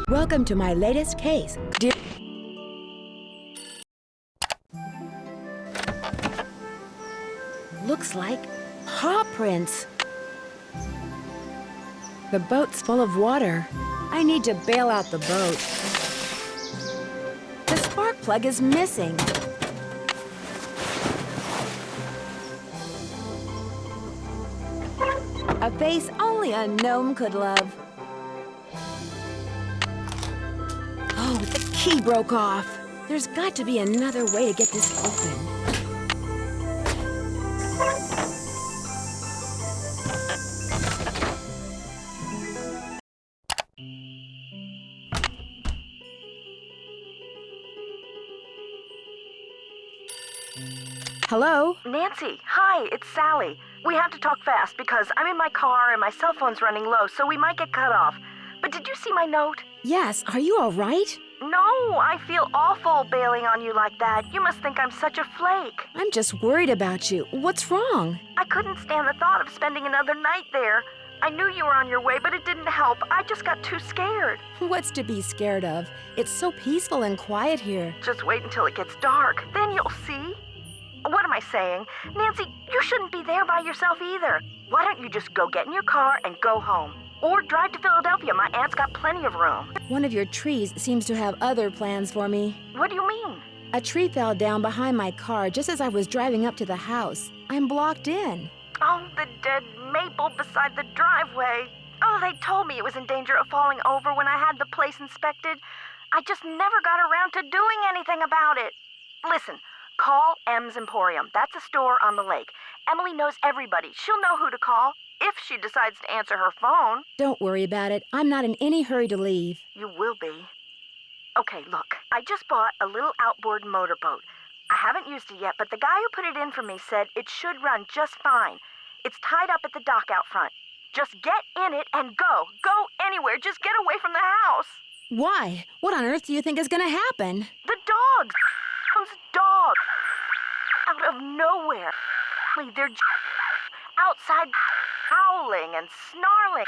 Welcome to my latest case. Looks like paw prints. The boat's full of water. I need to bail out the boat. The spark plug is missing. A face only a gnome could love. Oh, the key broke off. There's got to be another way to get this open. Hello? Nancy, hi, it's Sally. We have to talk fast because I'm in my car and my cell phone's running low, so we might get cut off. But did you see my note? Yes, are you all right? No, I feel awful bailing on you like that. You must think I'm such a flake. I'm just worried about you. What's wrong? I couldn't stand the thought of spending another night there. I knew you were on your way, but it didn't help. I just got too scared. What's to be scared of? It's so peaceful and quiet here. Just wait until it gets dark. Then you'll see. What am I saying? Nancy, you shouldn't be there by yourself either. Why don't you just go get in your car and go home? Or drive to Philadelphia. My aunt's got plenty of room. One of your trees seems to have other plans for me. What do you mean? A tree fell down behind my car just as I was driving up to the house. I'm blocked in. Oh, the dead maple beside the driveway. Oh, they told me it was in danger of falling over when I had the place inspected. I just never got around to doing anything about it. Listen, call M's Emporium. That's a store on the lake. Emily knows everybody. She'll know who to call if she decides to answer her phone. Don't worry about it. I'm not in any hurry to leave. You will be. Okay, look. I just bought a little outboard motorboat. I haven't used it yet, but the guy who put it in for me said it should run just fine. It's tied up at the dock out front. Just get in it and go. Go anywhere. Just get away from the house. Why? What on earth do you think is going to happen? The dogs. Those dogs. Out of nowhere. They're outside howling and snarling.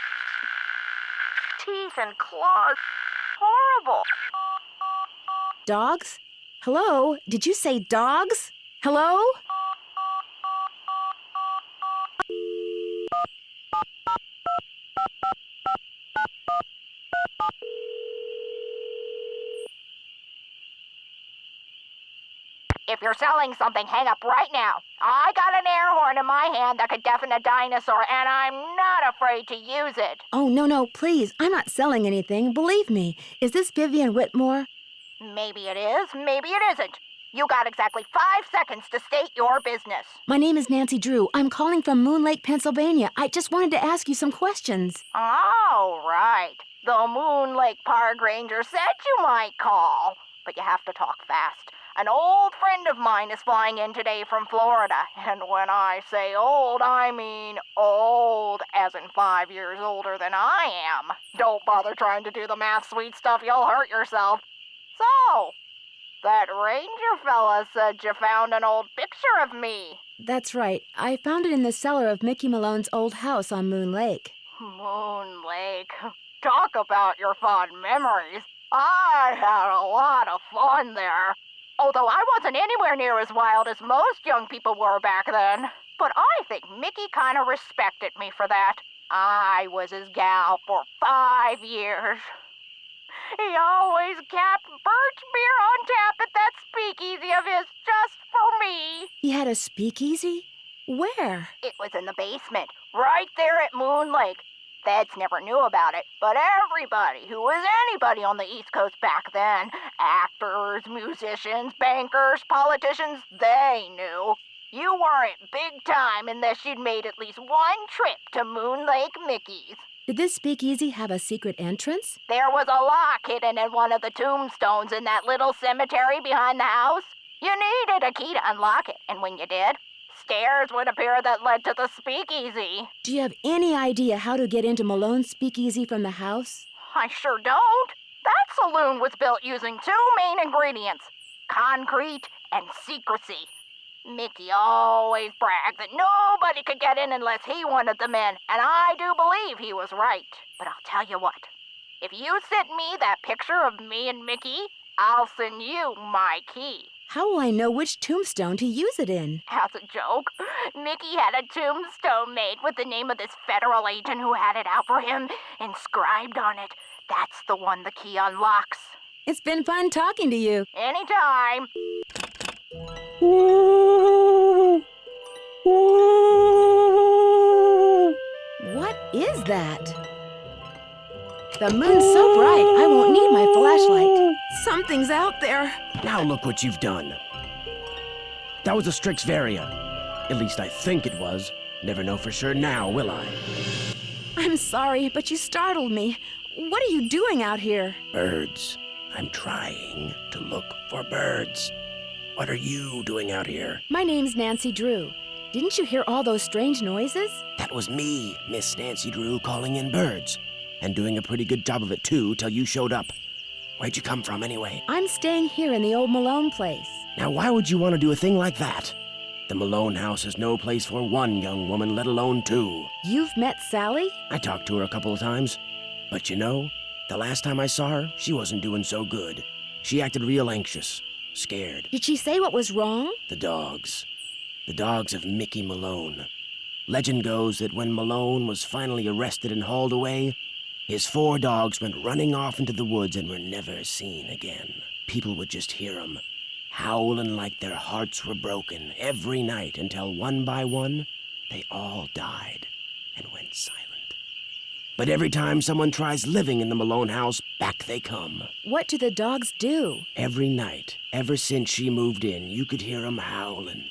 Teeth and claws. Horrible. Dogs? Hello? Did you say dogs? Hello? If you're selling something, hang up right now. I got an air horn in my hand that could deafen a dinosaur, and I'm not afraid to use it. Oh, no, please. I'm not selling anything. Believe me. Is this Vivian Whitmore? Maybe it is, maybe it isn't. You got exactly 5 seconds to state your business. My name is Nancy Drew. I'm calling from Moon Lake, Pennsylvania. I just wanted to ask you some questions. Oh, right. The Moon Lake Park Ranger said you might call. But you have to talk fast. An old friend of mine is flying in today from Florida. And when I say old, I mean old, as in 5 years older than I am. Don't bother trying to do the math, sweet stuff. You'll hurt yourself. So, that ranger fella said you found an old picture of me. That's right. I found it in the cellar of Mickey Malone's old house on Moon Lake. Moon Lake. Talk about your fond memories. I had a lot of fun there. Although I wasn't anywhere near as wild as most young people were back then. But I think Mickey kind of respected me for that. I was his gal for 5 years. He always kept birch beer on tap at that speakeasy of his just for me. He had a speakeasy? Where? It was in the basement, right there at Moon Lake. Feds never knew about it, but everybody who was anybody on the East Coast back then, actors, musicians, bankers, politicians, they knew. You weren't big time unless you'd made at least one trip to Moon Lake Mickey's. Did this speakeasy have a secret entrance? There was a lock hidden in one of the tombstones in that little cemetery behind the house. You needed a key to unlock it, and when you did, stairs would appear that led to the speakeasy. Do you have any idea how to get into Malone's speakeasy from the house? I sure don't. That saloon was built using 2 main ingredients, concrete and secrecy. Mickey always bragged that nobody could get in unless he wanted them in, and I do believe he was right. But I'll tell you what, If you send me that picture of me and Mickey, I'll send you my key. How will I know which tombstone to use it in? As a joke, Mickey had a tombstone made with the name of this federal agent who had it out for him inscribed on it. That's the one the key unlocks. It's been fun talking to you. Anytime. What is that? The moon's so bright, I won't need my flashlight. Something's out there. Now look what you've done. That was a Strixvaria. At least I think it was. Never know for sure now, will I? I'm sorry, but you startled me. What are you doing out here? Birds. I'm trying to look for birds. What are you doing out here? My name's Nancy Drew. Didn't you hear all those strange noises? That was me, Miss Nancy Drew, calling in birds. And doing a pretty good job of it, too, till you showed up. Where'd you come from, anyway? I'm staying here in the old Malone place. Now, why would you want to do a thing like that? The Malone house is no place for one young woman, let alone two. You've met Sally? I talked to her a couple of times. But you know, the last time I saw her, she wasn't doing so good. She acted real anxious, scared. Did she say what was wrong? The dogs. The dogs of Mickey Malone. Legend goes that when Malone was finally arrested and hauled away, his 4 dogs went running off into the woods and were never seen again. People would just hear them, howling like their hearts were broken every night until one by one, they all died and went silent. But every time someone tries living in the Malone house, back they come. What do the dogs do? Every night, ever since she moved in, you could hear them howling.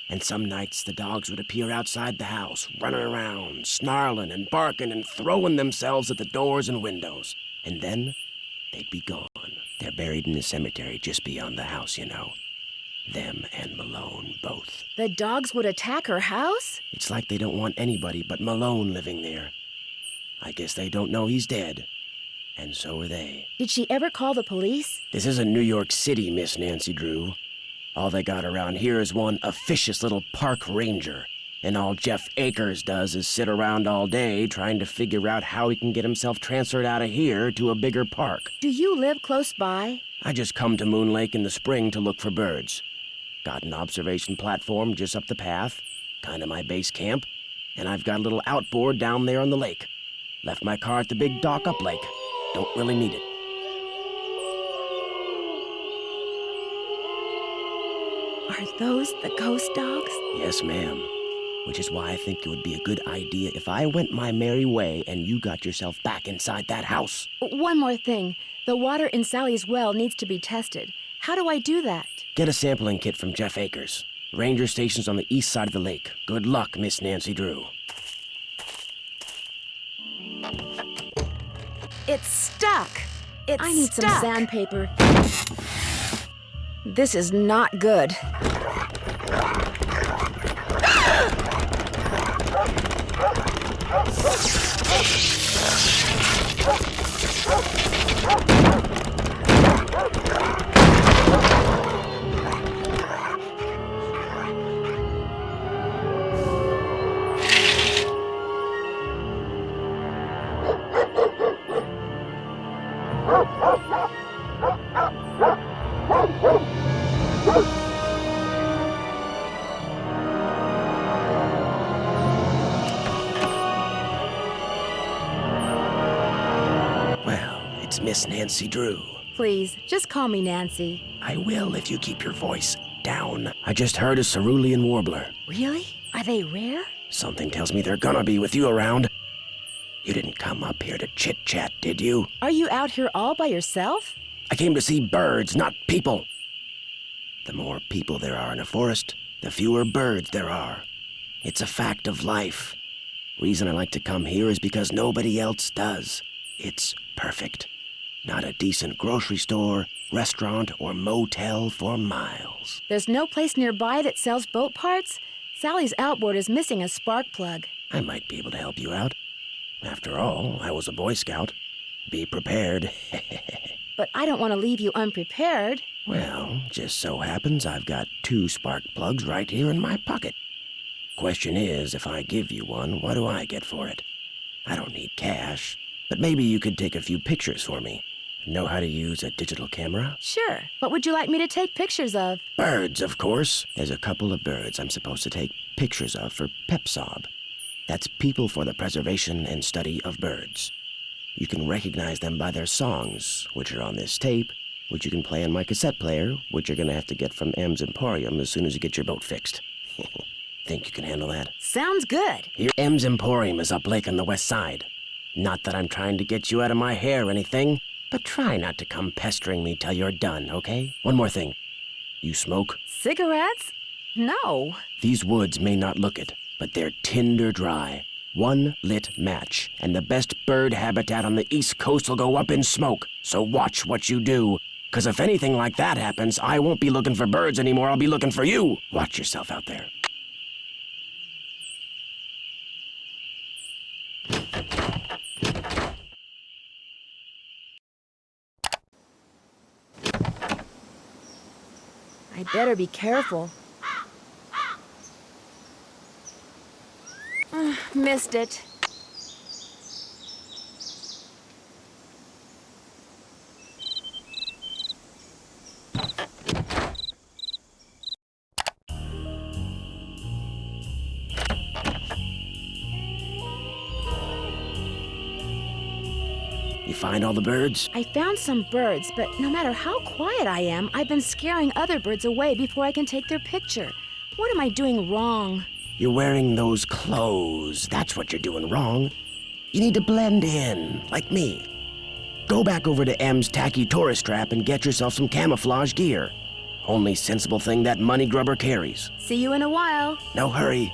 And some nights the dogs would appear outside the house, running around, snarling and barking and throwing themselves at the doors and windows. And then they'd be gone. They're buried in the cemetery just beyond the house, you know. Them and Malone both. The dogs would attack her house? It's like they don't want anybody but Malone living there. I guess they don't know he's dead. And so are they. Did she ever call the police? This isn't New York City, Miss Nancy Drew. All they got around here is one officious little park ranger. And all Jeff Akers does is sit around all day trying to figure out how he can get himself transferred out of here to a bigger park. Do you live close by? I just come to Moon Lake in the spring to look for birds. Got an observation platform just up the path, kind of my base camp, and I've got a little outboard down there on the lake. Left my car at the big dock up lake. Don't really need it. Are those the ghost dogs? Yes, ma'am. Which is why I think it would be a good idea if I went my merry way and you got yourself back inside that house. One more thing. The water in Sally's well needs to be tested. How do I do that? Get a sampling kit from Jeff Akers. Ranger station's on the east side of the lake. Good luck, Miss Nancy Drew. It's stuck. I need some stuck. sandpaper. This is not good. It's Miss Nancy Drew. Please, just call me Nancy. I will if you keep your voice down. I just heard a cerulean warbler. Really? Are they rare? Something tells me they're gonna be with you around. You didn't come up here to chit-chat, did you? Are you out here all by yourself? I came to see birds, not people. The more people there are in a forest, the fewer birds there are. It's a fact of life. Reason I like to come here is because nobody else does. It's perfect. Not a decent grocery store, restaurant, or motel for miles. There's no place nearby that sells boat parts? Sally's outboard is missing a spark plug. I might be able to help you out. After all, I was a Boy Scout. Be prepared. But I don't want to leave you unprepared. Well, just so happens I've got 2 spark plugs right here in my pocket. Question is, if I give you one, what do I get for it? I don't need cash. But maybe you could take a few pictures for me. Know how to use a digital camera? Sure. What would you like me to take pictures of? Birds, of course. There's a couple of birds I'm supposed to take pictures of for PEPSOB. That's People for the Preservation and Study of Birds. You can recognize them by their songs, which are on this tape, which you can play on my cassette player, which you're gonna have to get from M's Emporium as soon as you get your boat fixed. Think you can handle that? Sounds good. Here, M's Emporium is up lake on the west side. Not that I'm trying to get you out of my hair or anything, but try not to come pestering me till you're done, okay? One more thing. You smoke? Cigarettes? No. These woods may not look it, but they're tinder dry. One lit match, and the best bird habitat on the East Coast will go up in smoke. So watch what you do. 'Cause if anything like that happens, I won't be looking for birds anymore. I'll be looking for you. Watch yourself out there. I better be careful. Missed it. You find all the birds? I found some birds, but no matter how quiet I am, I've been scaring other birds away before I can take their picture. What am I doing wrong? You're wearing those clothes. That's what you're doing wrong. You need to blend in, like me. Go back over to M's tacky tourist trap and get yourself some camouflage gear. Only sensible thing that money grubber carries. See you in a while. No hurry.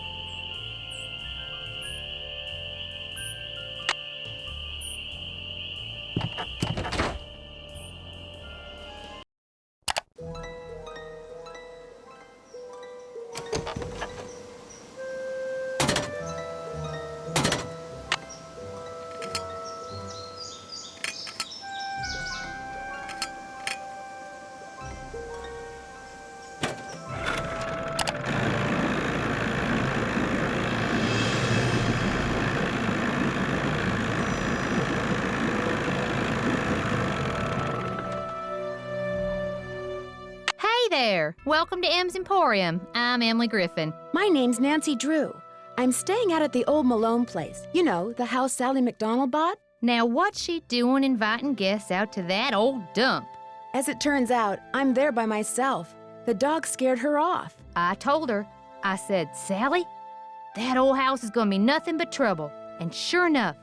Hey there! Welcome to M's Emporium. I'm Emily Griffin. My name's Nancy Drew. I'm staying out at the old Malone place. You know, the house Sally McDonald bought? Now, what's she doing inviting guests out to that old dump? As it turns out, I'm there by myself. The dog scared her off. I told her. I said, Sally, that old house is gonna be nothing but trouble. And sure enough,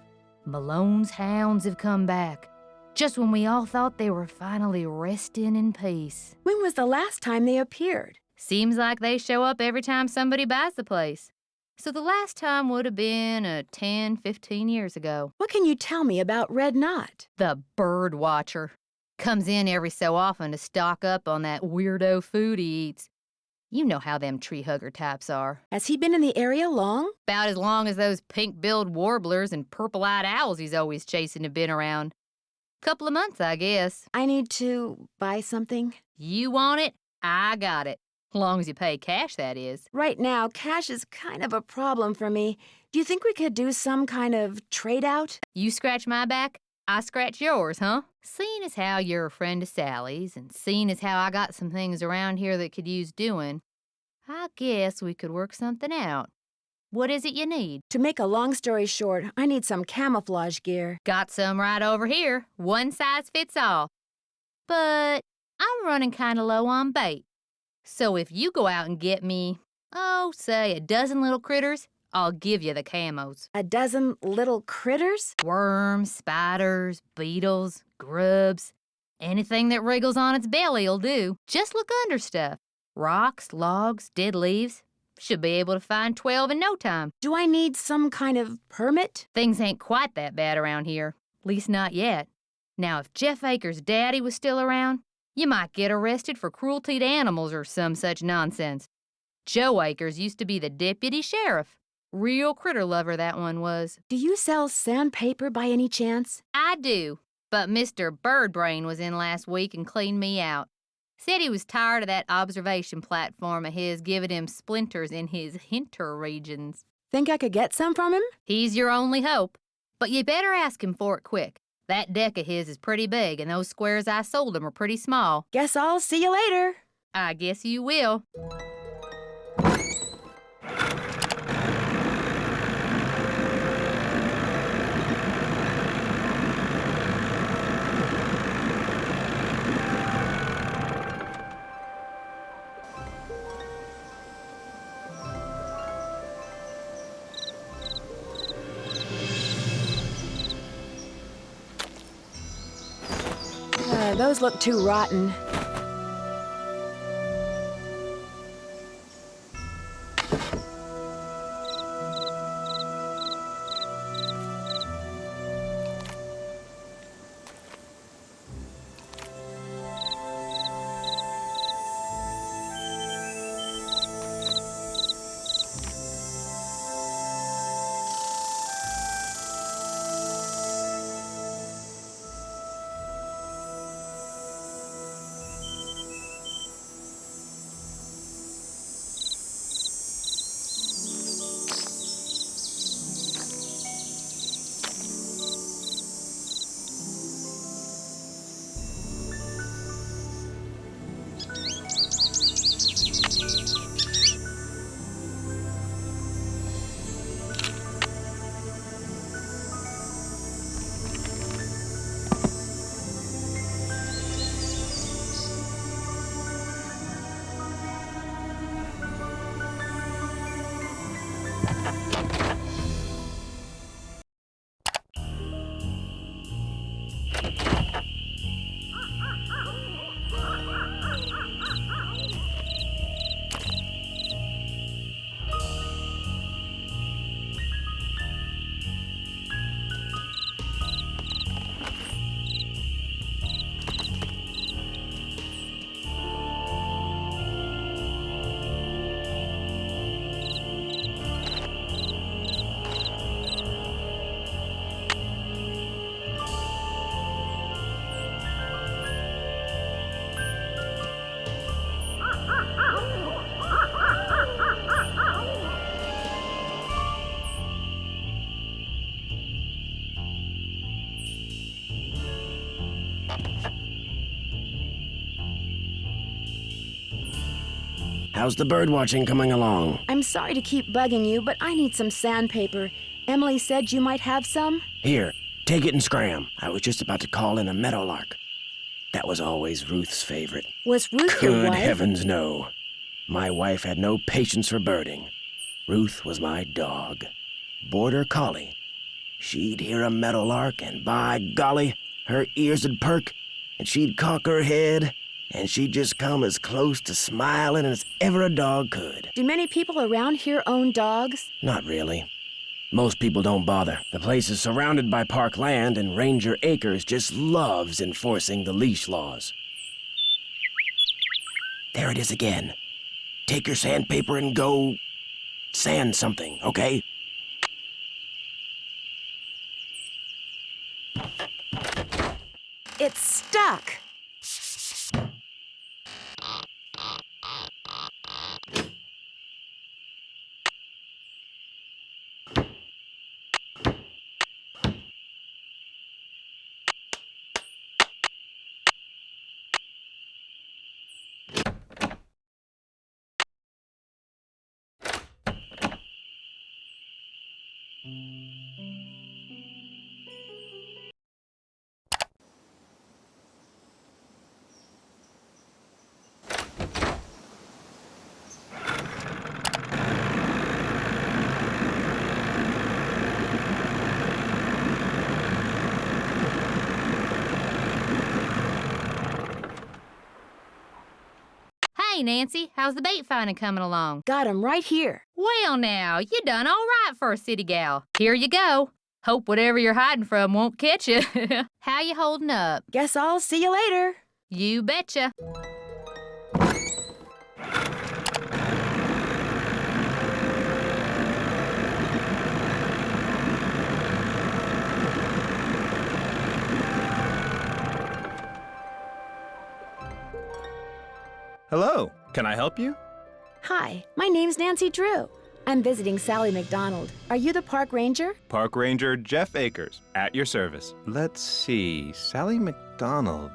Malone's hounds have come back. Just when we all thought they were finally resting in peace. When was the last time they appeared? Seems like they show up every time somebody buys the place. So the last time would have been 10, 15 years ago. What can you tell me about Red Knot? The bird watcher. Comes in every so often to stock up on that weirdo food he eats. You know how them tree hugger types are. Has he been in the area long? About as long as those pink-billed warblers and purple-eyed owls he's always chasing have been around. Couple of months, I guess. I need to buy something. You want it? I got it. Long as you pay cash, that is. Right now, cash is kind of a problem for me. Do you think we could do some kind of trade-out? You scratch my back, I scratch yours, huh? Seeing as how you're a friend of Sally's, and seeing as how I got some things around here that could use doing, I guess we could work something out. What is it you need? To make a long story short, I need some camouflage gear. Got some right over here. One size fits all. But I'm running kind of low on bait. So if you go out and get me, say a dozen little critters, I'll give you the camos. A dozen little critters? Worms, spiders, beetles, grubs. Anything that wriggles on its belly'll do. Just look under stuff. Rocks, logs, dead leaves. Should be able to find 12 in no time. Do I need some kind of permit? Things ain't quite that bad around here. Least not yet. Now, if Jeff Akers' daddy was still around, you might get arrested for cruelty to animals or some such nonsense. Joe Akers used to be the deputy sheriff. Real critter lover, that one was. Do you sell sandpaper by any chance? I do, but Mr. Birdbrain was in last week and cleaned me out. Said he was tired of that observation platform of his giving him splinters in his hinter regions. Think I could get some from him? He's your only hope. But you better ask him for it quick. That deck of his is pretty big, and those squares I sold him are pretty small. Guess I'll see you later. I guess you will. Those look too rotten. How's the bird watching coming along? I'm sorry to keep bugging you, but I need some sandpaper. Emily said you might have some. Here, take it and scram. I was just about to call in a meadowlark. That was always Ruth's favorite. Was Ruth your Good wife? heavens, no. My wife had no patience for birding. Ruth was my dog. Border collie. She'd hear a meadowlark, and by golly, her ears would perk, and she'd cock her head, and she'd just come as close to smiling as ever a dog could. Do many people around here own dogs? Not really. Most people don't bother. The place is surrounded by park land, and Ranger Acres just loves enforcing the leash laws. There it is again. Take your sandpaper and go sand something, okay? It's stuck. Hey, Nancy, how's the bait finding coming along? Got 'em right here. Well, now, you done all right for a city gal. Here you go. Hope whatever you're hiding from won't catch you. How you holding up? Guess I'll see you later. You betcha. Hello, can I help you? Hi, my name's Nancy Drew. I'm visiting Sally McDonald. Are you the park ranger? Park Ranger Jeff Akers, at your service. Let's see, Sally McDonald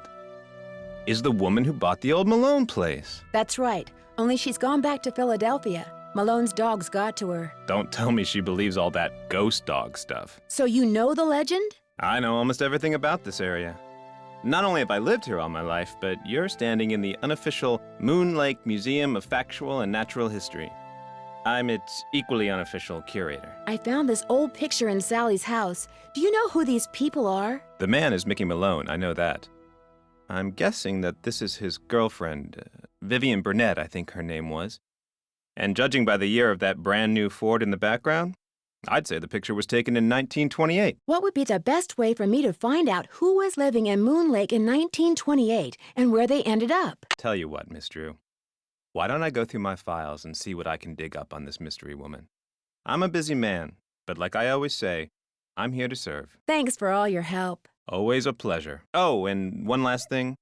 is the woman who bought the old Malone place. That's right. Only she's gone back to Philadelphia. Malone's dogs got to her. Don't tell me she believes all that ghost dog stuff. So you know the legend? I know almost everything about this area. Not only have I lived here all my life, but you're standing in the unofficial Moon Lake Museum of Factual and Natural History. I'm its equally unofficial curator. I found this old picture in Sally's house. Do you know who these people are? The man is Mickey Malone, I know that. I'm guessing that this is his girlfriend, Vivian Burnett, I think her name was. And judging by the year of that brand new Ford in the background, I'd say the picture was taken in 1928. What would be the best way for me to find out who was living in Moon Lake in 1928 and where they ended up? Tell you what, Miss Drew. Why don't I go through my files and see what I can dig up on this mystery woman? I'm a busy man, but like I always say, I'm here to serve. Thanks for all your help. Always a pleasure. Oh, and one last thing.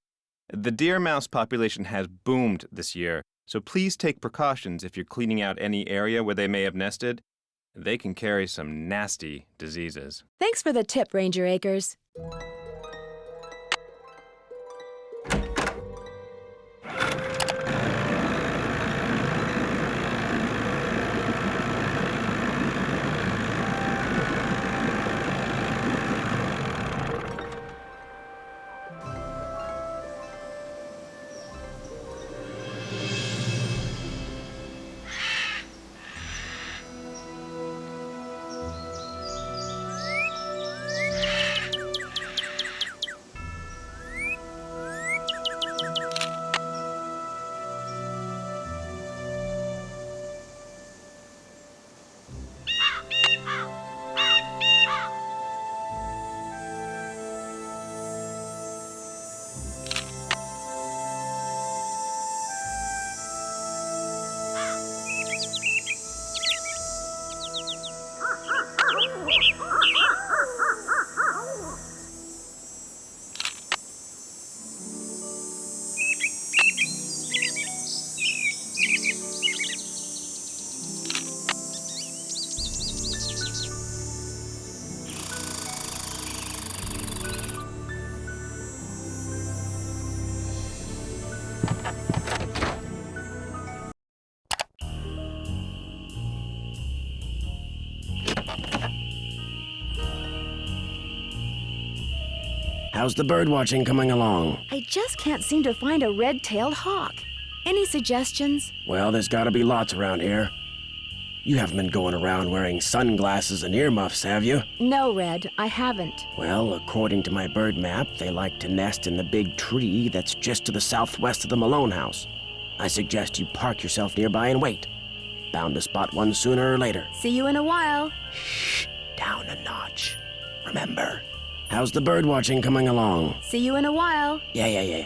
The deer mouse population has boomed this year, so please take precautions if you're cleaning out any area where they may have nested. They can carry some nasty diseases. Thanks for the tip, Ranger Akers. How's the bird watching coming along? I just can't seem to find a red-tailed hawk. Any suggestions? Well, there's gotta be lots around here. You haven't been going around wearing sunglasses and earmuffs, have you? No, Red, I haven't. Well, according to my bird map, they like to nest in the big tree that's just to the southwest of the Malone house. I suggest you park yourself nearby and wait. Bound to spot one sooner or later. See you in a while. Shh, down a notch. Remember. How's the bird watching coming along? See you in a while. Yeah.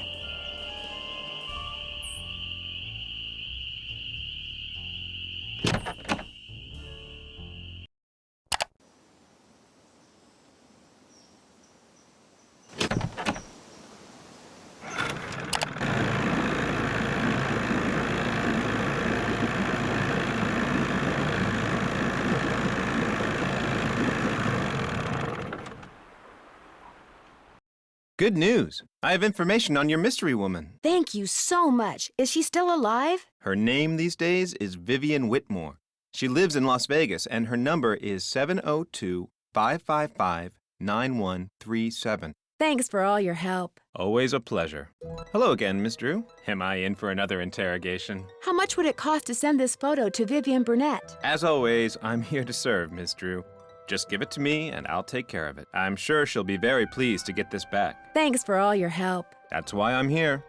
Good news. I have information on your mystery woman. Thank you so much. Is she still alive? Her name these days is Vivian Whitmore. She lives in Las Vegas, and her number is 702-555-9137. Thanks for all your help. Always a pleasure. Hello again, Miss Drew. Am I in for another interrogation? How much would it cost to send this photo to Vivian Burnett? As always, I'm here to serve, Miss Drew. Just give it to me, and I'll take care of it. I'm sure she'll be very pleased to get this back. Thanks for all your help. That's why I'm here.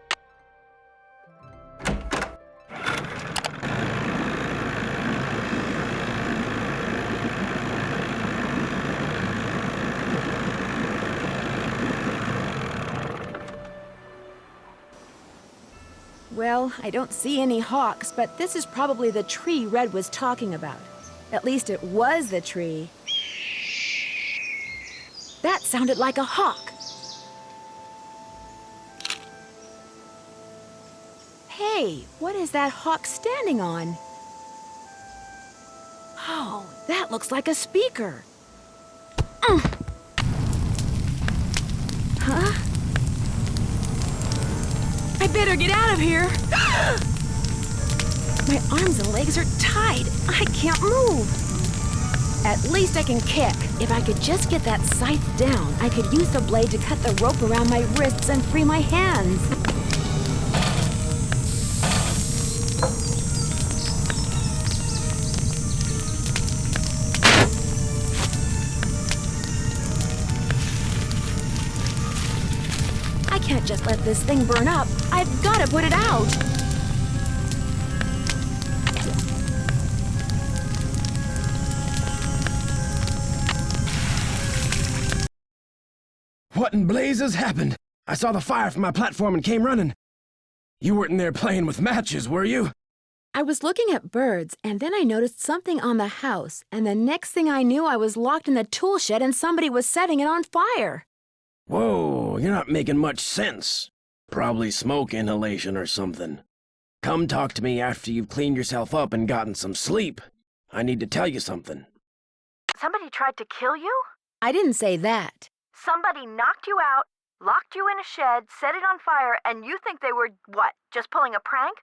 Well, I don't see any hawks, but this is probably the tree Red was talking about. At least it was the tree. That sounded like a hawk. Hey, what is that hawk standing on? Oh, that looks like a speaker. Huh? I better get out of here. My arms and legs are tied. I can't move. At least I can kick. If I could just get that scythe down, I could use the blade to cut the rope around my wrists and free my hands. I can't just let this thing burn up. I've got to put it out. What in blazes happened? I saw the fire from my platform and came running. You weren't in there playing with matches, were you? I was looking at birds, and then I noticed something on the house, and the next thing I knew, I was locked in the tool shed and somebody was setting it on fire. Whoa, you're not making much sense. Probably smoke inhalation or something. Come talk to me after you've cleaned yourself up and gotten some sleep. I need to tell you something. Somebody tried to kill you? I didn't say that. Somebody knocked you out, locked you in a shed, set it on fire, and you think they were, what, just pulling a prank?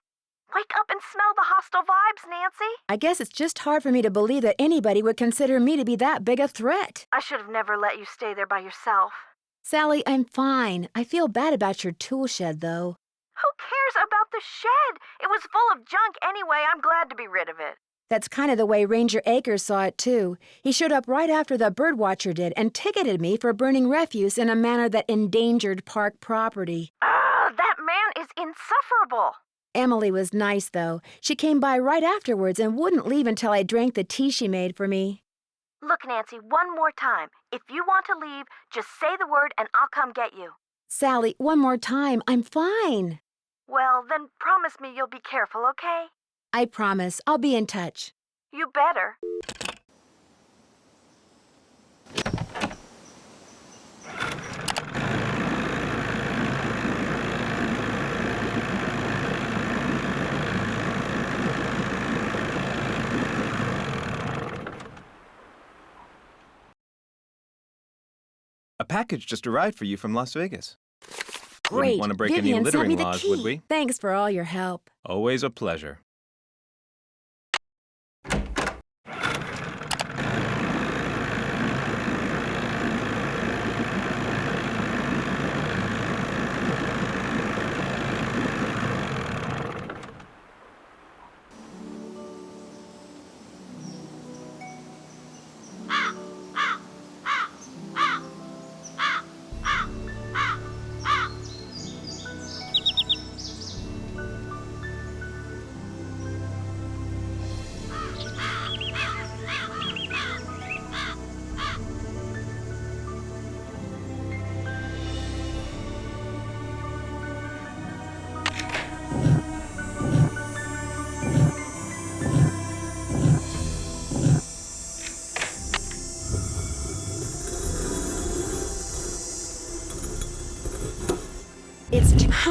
Wake up and smell the hostile vibes, Nancy. I guess it's just hard for me to believe that anybody would consider me to be that big a threat. I should have never let you stay there by yourself. Sally, I'm fine. I feel bad about your tool shed, though. Who cares about the shed? It was full of junk anyway. I'm glad to be rid of it. That's kind of the way Ranger Akers saw it, too. He showed up right after the birdwatcher did and ticketed me for burning refuse in a manner that endangered park property. That man is insufferable. Emily was nice, though. She came by right afterwards and wouldn't leave until I drank the tea she made for me. Look, Nancy, one more time. If you want to leave, just say the word and I'll come get you. Sally, one more time. I'm fine. Well, then promise me you'll be careful, okay? I promise. I'll be in touch. You better. A package just arrived for you from Las Vegas. Great. Wouldn't want to break Vivian any sent littering me the laws, key. would we? Thanks for all your help. Always a pleasure.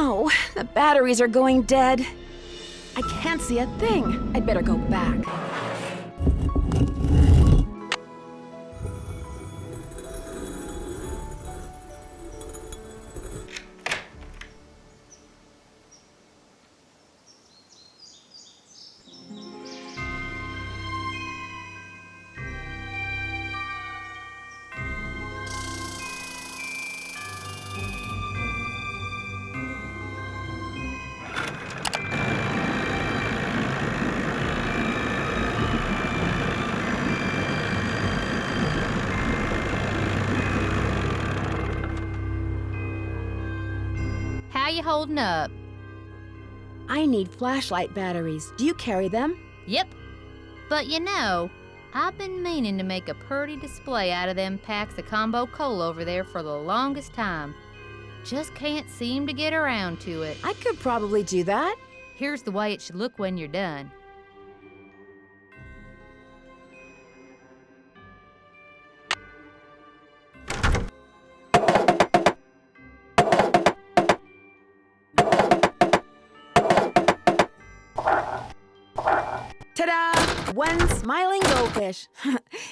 Oh, the batteries are going dead. I can't see a thing. I'd better go back. How you holding up? I need flashlight batteries. Do you carry them? Yep. But you know, I've been meaning to make a purty display out of them packs of combo coal over there for the longest time. Just can't seem to get around to it. I could probably do that. Here's the way it should look when you're done. Ta-da! One smiling goldfish.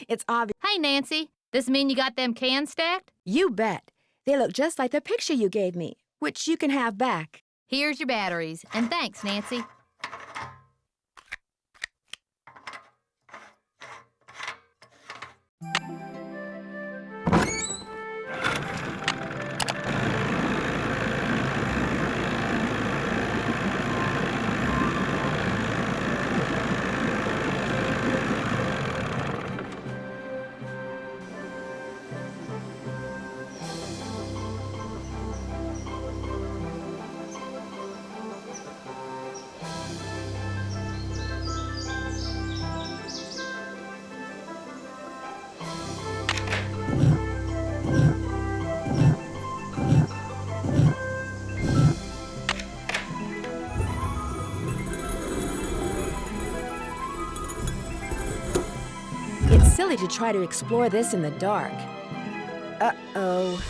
It's obvious. Hey, Nancy, this mean you got them cans stacked? You bet. They look just like the picture you gave me, which you can have back. Here's your batteries, and thanks, Nancy. It's silly to try to explore this in the dark. Uh-oh.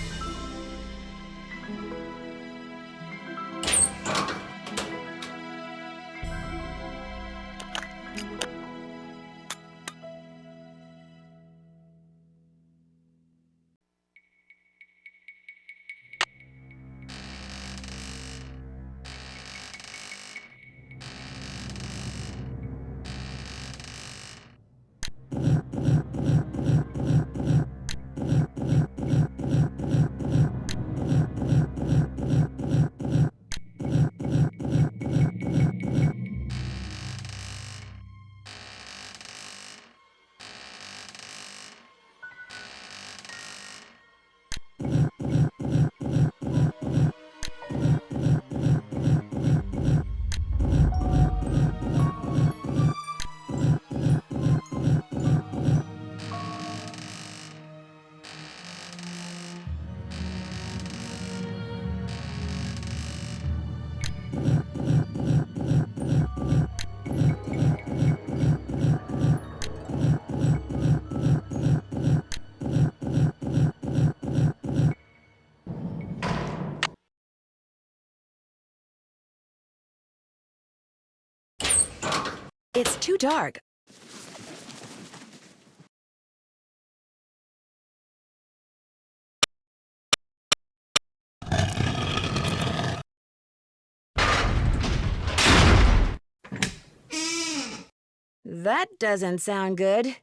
It's too dark. That doesn't sound good.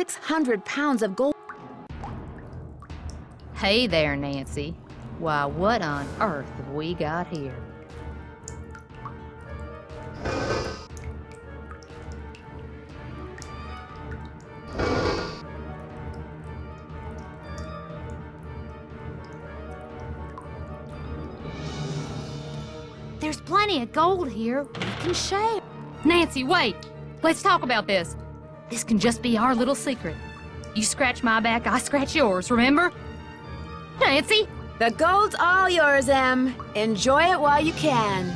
£600 of gold. Hey there, Nancy. Why, what on earth have we got here? There's plenty of gold here. We can share. Nancy, wait. Let's talk about this. This can just be our little secret. You scratch my back, I scratch yours, remember? Nancy? The gold's all yours, Em. Enjoy it while you can.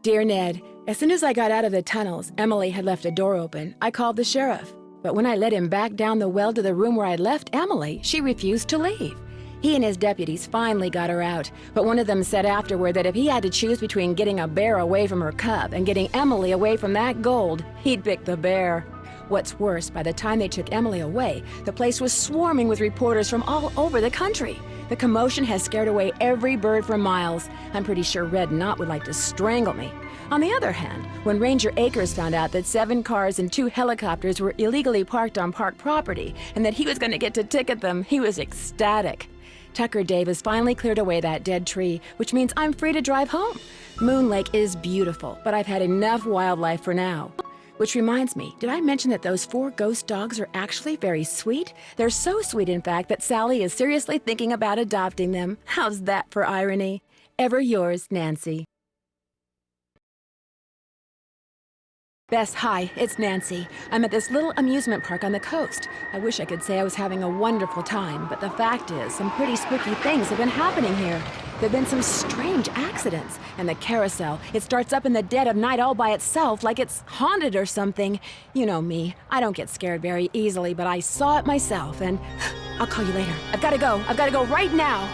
Dear Ned, as soon as I got out of the tunnels, Emily had left a door open. I called the sheriff. But when I led him back down the well to the room where I'd left Emily, she refused to leave. He and his deputies finally got her out, but one of them said afterward that if he had to choose between getting a bear away from her cub and getting Emily away from that gold, he'd pick the bear. What's worse, by the time they took Emily away, the place was swarming with reporters from all over the country. The commotion has scared away every bird for miles. I'm pretty sure Red Knot would like to strangle me. On the other hand, when Ranger Akers found out that 7 cars and 2 helicopters were illegally parked on park property and that he was going to get to ticket them, he was ecstatic. Tucker Dave has finally cleared away that dead tree, which means I'm free to drive home. Moon Lake is beautiful, but I've had enough wildlife for now. Which reminds me, did I mention that those 4 ghost dogs are actually very sweet? They're so sweet, in fact, that Sally is seriously thinking about adopting them. How's that for irony? Ever yours, Nancy. Bess, hi, it's Nancy. I'm at this little amusement park on the coast. I wish I could say I was having a wonderful time, but the fact is, some pretty spooky things have been happening here. There've been some strange accidents, and the carousel, it starts up in the dead of night all by itself, like it's haunted or something. You know me, I don't get scared very easily, but I saw it myself, and I'll call you later. I've gotta go right now.